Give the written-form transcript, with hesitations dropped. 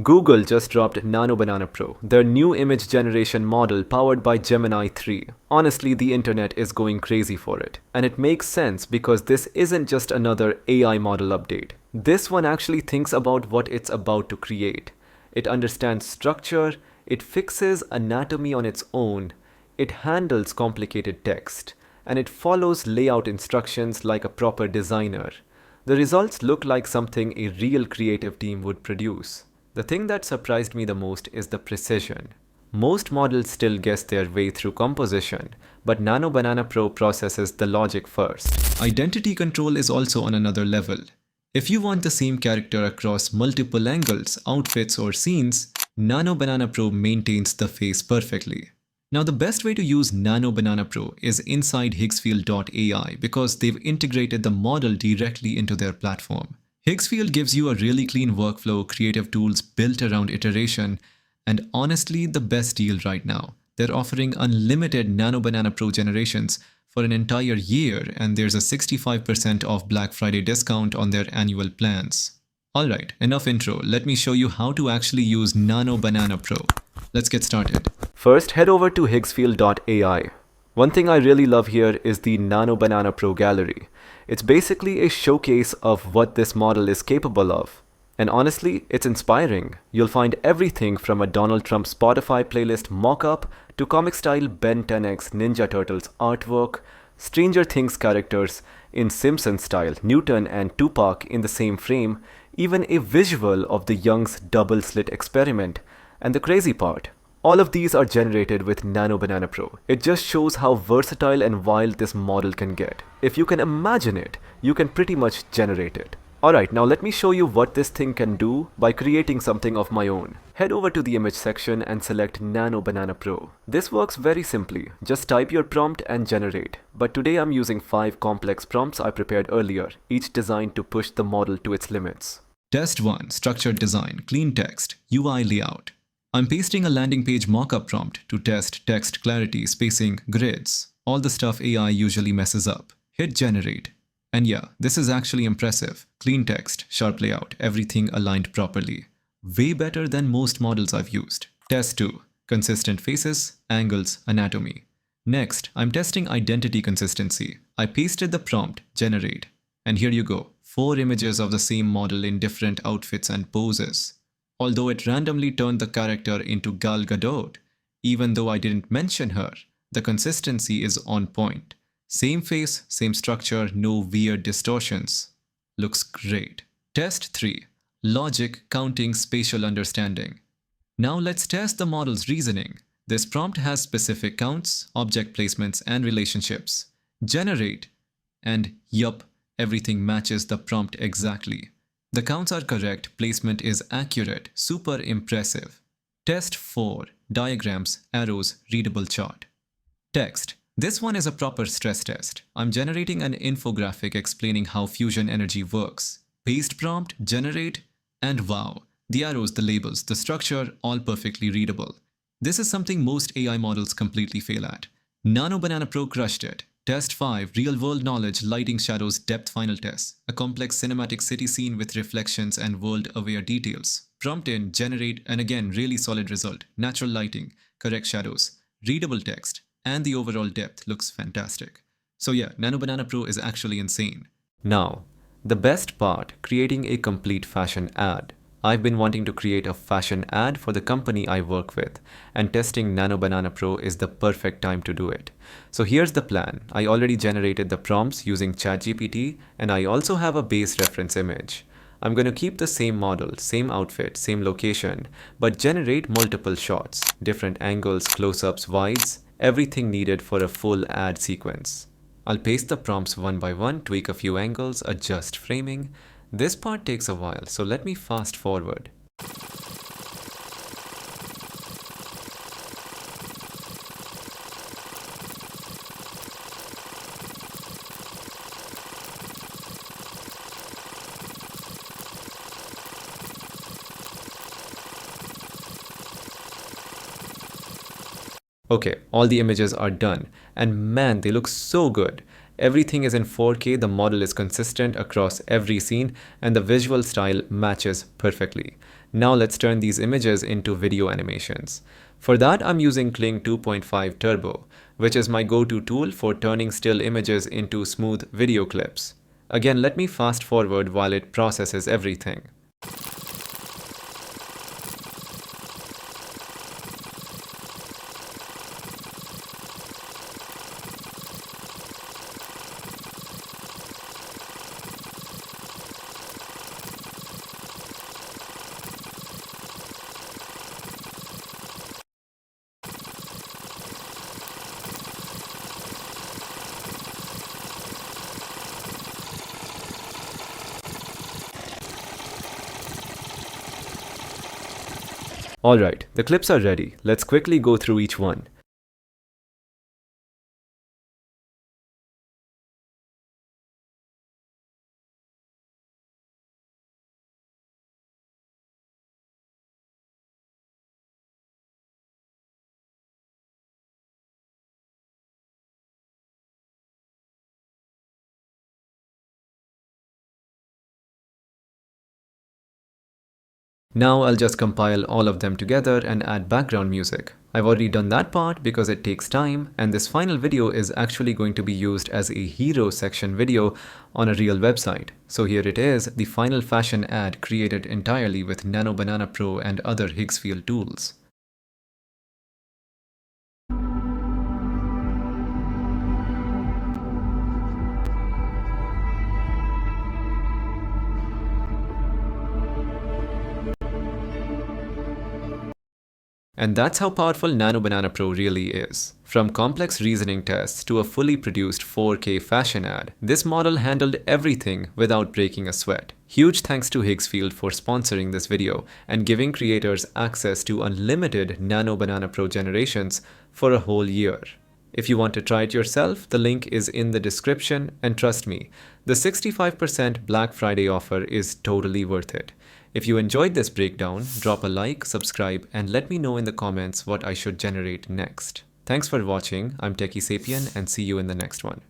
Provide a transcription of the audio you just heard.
Google just dropped Nano Banana Pro, their new image generation model powered by Gemini 3. Honestly, the internet is going crazy for it. And it makes sense because this isn't just another AI model update. This one actually thinks about what it's about to create. It understands structure, it fixes anatomy on its own, it handles complicated text, and it follows layout instructions like a proper designer. The results look like something a real creative team would produce. The thing that surprised me the most is the precision. Most models still guess their way through composition, but Nano Banana Pro processes the logic first. Identity control is also on another level. If you want the same character across multiple angles, outfits, or scenes, Nano Banana Pro maintains the face perfectly. Now, the best way to use Nano Banana Pro is inside Higgsfield.ai because they've integrated the model directly into their platform. Higgsfield gives you a really clean workflow, creative tools built around iteration, and honestly the best deal right now. They're offering unlimited Nano Banana Pro generations for an entire year, and there's a 65% off Black Friday discount on their annual plans. Alright, enough intro. Let me show you how to actually use Nano Banana Pro. Let's get started. First, head over to Higgsfield.ai. One thing I really love here is the Nano Banana Pro gallery. It's basically a showcase of what this model is capable of. And honestly, it's inspiring. You'll find everything from a Donald Trump Spotify playlist mock-up to comic-style Ben 10X Ninja Turtles artwork, Stranger Things characters in Simpsons style, Newton and Tupac in the same frame, even a visual of the Young's double slit experiment. And the crazy part, all of these are generated with Nano Banana Pro. It just shows how versatile and wild this model can get. If you can imagine it, you can pretty much generate it. Alright, now let me show you what this thing can do by creating something of my own. Head over to the image section and select Nano Banana Pro. This works very simply. Just type your prompt and generate. But today I'm using 5 complex prompts I prepared earlier, each designed to push the model to its limits. Test 1. Structured design, clean text, UI layout. I'm pasting a landing page mockup prompt to test text clarity, spacing, grids, all the stuff AI usually messes up. Hit generate. And yeah, this is actually impressive. Clean text, sharp layout, everything aligned properly. Way better than most models I've used. Test 2. Consistent faces, angles, anatomy. Next, I'm testing identity consistency. I pasted the prompt, generate. And here you go. 4 images of the same model in different outfits and poses. Although it randomly turned the character into Gal Gadot, even though I didn't mention her, the consistency is on point. Same face, same structure, no weird distortions. Looks great. Test 3. Logic, counting, spatial understanding. Now let's test the model's reasoning. This prompt has specific counts, object placements, and relationships. Generate. And yup, everything matches the prompt exactly. The counts are correct, placement is accurate, super impressive. Test 4. Diagrams, arrows, readable chart. Text. This one is a proper stress test. I'm generating an infographic explaining how fusion energy works. Paste prompt, generate, and wow, the arrows, the labels, the structure, all perfectly readable. This is something most AI models completely fail at. Nano Banana Pro crushed it. Test 5. Real-world knowledge, lighting, shadows, depth final test. A complex cinematic city scene with reflections and world-aware details. Prompt in, generate, and again, really solid result. Natural lighting, correct shadows, readable text, and the overall depth looks fantastic. So yeah, Nano Banana Pro is actually insane. Now, the best part, creating a complete fashion ad. I've been wanting to create a fashion ad for the company I work with, and testing Nano Banana Pro is the perfect time to do it. So here's the plan. I already generated the prompts using ChatGPT, and I also have a base reference image. I'm going to keep the same model, same outfit, same location, but generate multiple shots, different angles, close-ups, wides, everything needed for a full ad sequence. I'll paste the prompts one by one, tweak a few angles, adjust framing. This part takes a while, so let me fast forward. Okay, all the images are done, and man, they look so good. Everything is in 4K, the model is consistent across every scene, and the visual style matches perfectly. Now let's turn these images into video animations. For that, I'm using Kling 2.5 Turbo, which is my go-to tool for turning still images into smooth video clips. Again, let me fast forward while it processes everything. Alright, the clips are ready. Let's quickly go through each one. Now I'll just compile all of them together and add background music. I've already done that part because it takes time, and this final video is actually going to be used as a hero section video on a real website. So here it is, the final fashion ad created entirely with Nano Banana Pro and other Higgsfield tools. And that's how powerful Nano Banana Pro really is. From complex reasoning tests to a fully produced 4K fashion ad, this model handled everything without breaking a sweat. Huge thanks to Higgsfield for sponsoring this video and giving creators access to unlimited Nano Banana Pro generations for a whole year. If you want to try it yourself, the link is in the description, and trust me, the 65% Black Friday offer is totally worth it. If you enjoyed this breakdown, drop a like, subscribe, and let me know in the comments what I should generate next. Thanks for watching. I'm Techie Sapien, and see you in the next one.